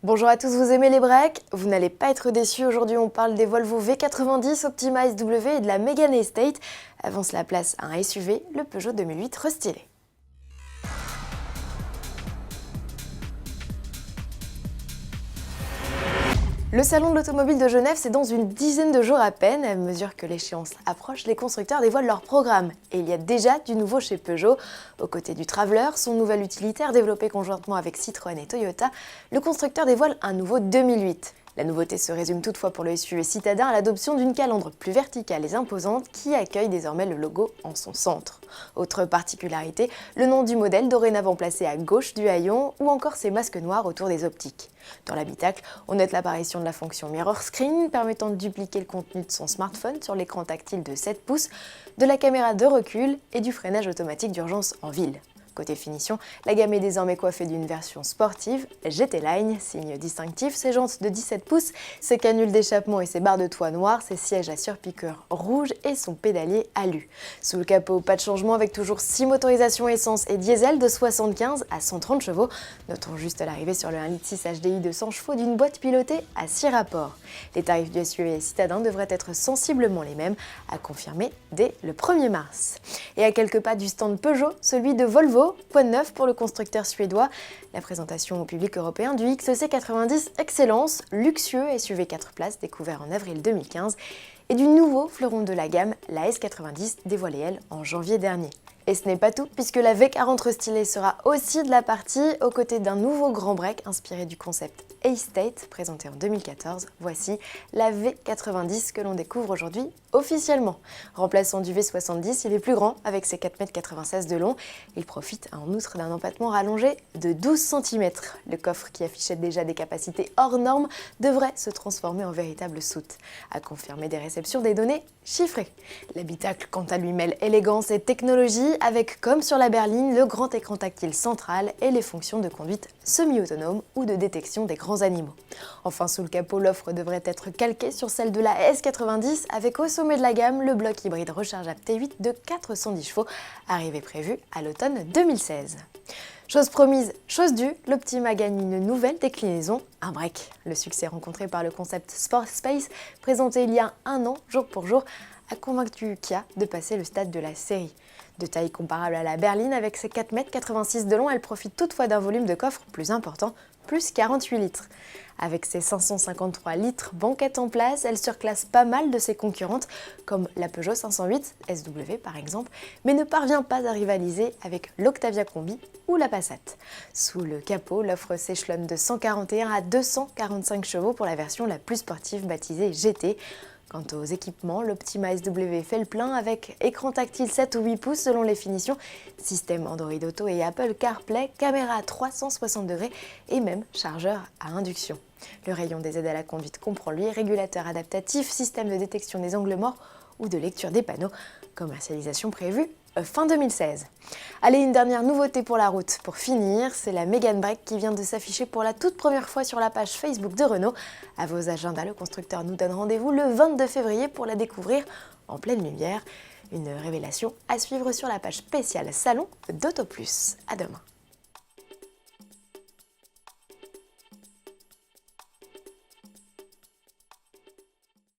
Bonjour à tous, vous aimez les breaks? Vous n'allez pas être déçus, aujourd'hui on parle des Volvo V90, Optima SW et de la Mégane E-State. Avance la place à un SUV, le Peugeot 2008 restylé. Le salon de l'automobile de Genève, c'est dans une dizaine de jours à peine. À mesure que l'échéance approche, les constructeurs dévoilent leur programme. Et il y a déjà du nouveau chez Peugeot. Aux côtés du Traveler, son nouvel utilitaire développé conjointement avec Citroën et Toyota, le constructeur dévoile un nouveau 2008. La nouveauté se résume toutefois pour le SUV citadin à l'adoption d'une calandre plus verticale et imposante qui accueille désormais le logo en son centre. Autre particularité, le nom du modèle dorénavant placé à gauche du haillon ou encore ses masques noirs autour des optiques. Dans l'habitacle, on note l'apparition de la fonction Mirror Screen permettant de dupliquer le contenu de son smartphone sur l'écran tactile de 7 pouces, de la caméra de recul et du freinage automatique d'urgence en ville. Côté finition, la gamme est désormais coiffée d'une version sportive, GT Line, signe distinctif, ses jantes de 17 pouces, ses canules d'échappement et ses barres de toit noires, ses sièges à surpiqueur rouge et son pédalier alu. Sous le capot, pas de changement avec toujours 6 motorisations essence et diesel de 75 à 130 chevaux. Notons juste l'arrivée sur le 1.6 litre HDI de 100 chevaux d'une boîte pilotée à 6 rapports. Les tarifs du SUV citadin devraient être sensiblement les mêmes, à confirmer dès le 1er mars. Et à quelques pas du stand Peugeot, celui de Volvo. Quoi de neuf pour le constructeur suédois? La présentation au public européen du XC90 Excellence, luxueux SUV 4 places découvert en avril 2015, et du nouveau fleuron de la gamme, la S90, dévoilée elle en janvier dernier. Et ce n'est pas tout, puisque la V40 restylée sera aussi de la partie, aux côtés d'un nouveau grand break inspiré du concept E-State, présenté en 2014. Voici la V90 que l'on découvre aujourd'hui officiellement. Remplaçant du V70, il est plus grand, avec ses 4,96 m de long. Il profite en outre d'un empattement rallongé de 12 cm. Le coffre, qui affichait déjà des capacités hors normes, devrait se transformer en véritable soute, à confirmer des réceptions des données chiffrées. L'habitacle, quant à lui, mêle élégance et technologie, avec, comme sur la berline, le grand écran tactile central et les fonctions de conduite semi-autonome ou de détection des grands animaux. Enfin, sous le capot, l'offre devrait être calquée sur celle de la S90, avec au sommet de la gamme le bloc hybride rechargeable T8 de 410 chevaux, arrivée prévue à l'automne 2016. Chose promise, chose due, l'Optima gagne une nouvelle déclinaison, un break. Le succès rencontré par le concept Sport Space, présenté il y a un an, jour pour jour, a convaincu Kia de passer le stade de la série. De taille comparable à la berline, avec ses 4,86 m de long, elle profite toutefois d'un volume de coffre plus important, plus 48 litres. Avec ses 553 litres banquette en place, elle surclasse pas mal de ses concurrentes, comme la Peugeot 508 SW par exemple, mais ne parvient pas à rivaliser avec l'Octavia Combi ou la Passat. Sous le capot, l'offre s'échelonne de 141 à 245 chevaux pour la version la plus sportive baptisée GT. Quant aux équipements, l'Optima SW fait le plein avec écran tactile 7 ou 8 pouces selon les finitions, système Android Auto et Apple CarPlay, caméra à 360 degrés et même chargeur à induction. Le rayon des aides à la conduite comprend lui régulateur adaptatif, système de détection des angles morts ou de lecture des panneaux. Commercialisation prévue fin 2016. Allez, une dernière nouveauté pour la route. Pour finir, c'est la Mégane Break qui vient de s'afficher pour la toute première fois sur la page Facebook de Renault. À vos agendas, le constructeur nous donne rendez-vous le 22 février pour la découvrir en pleine lumière. Une révélation à suivre sur la page spéciale Salon d'Auto Plus. À demain.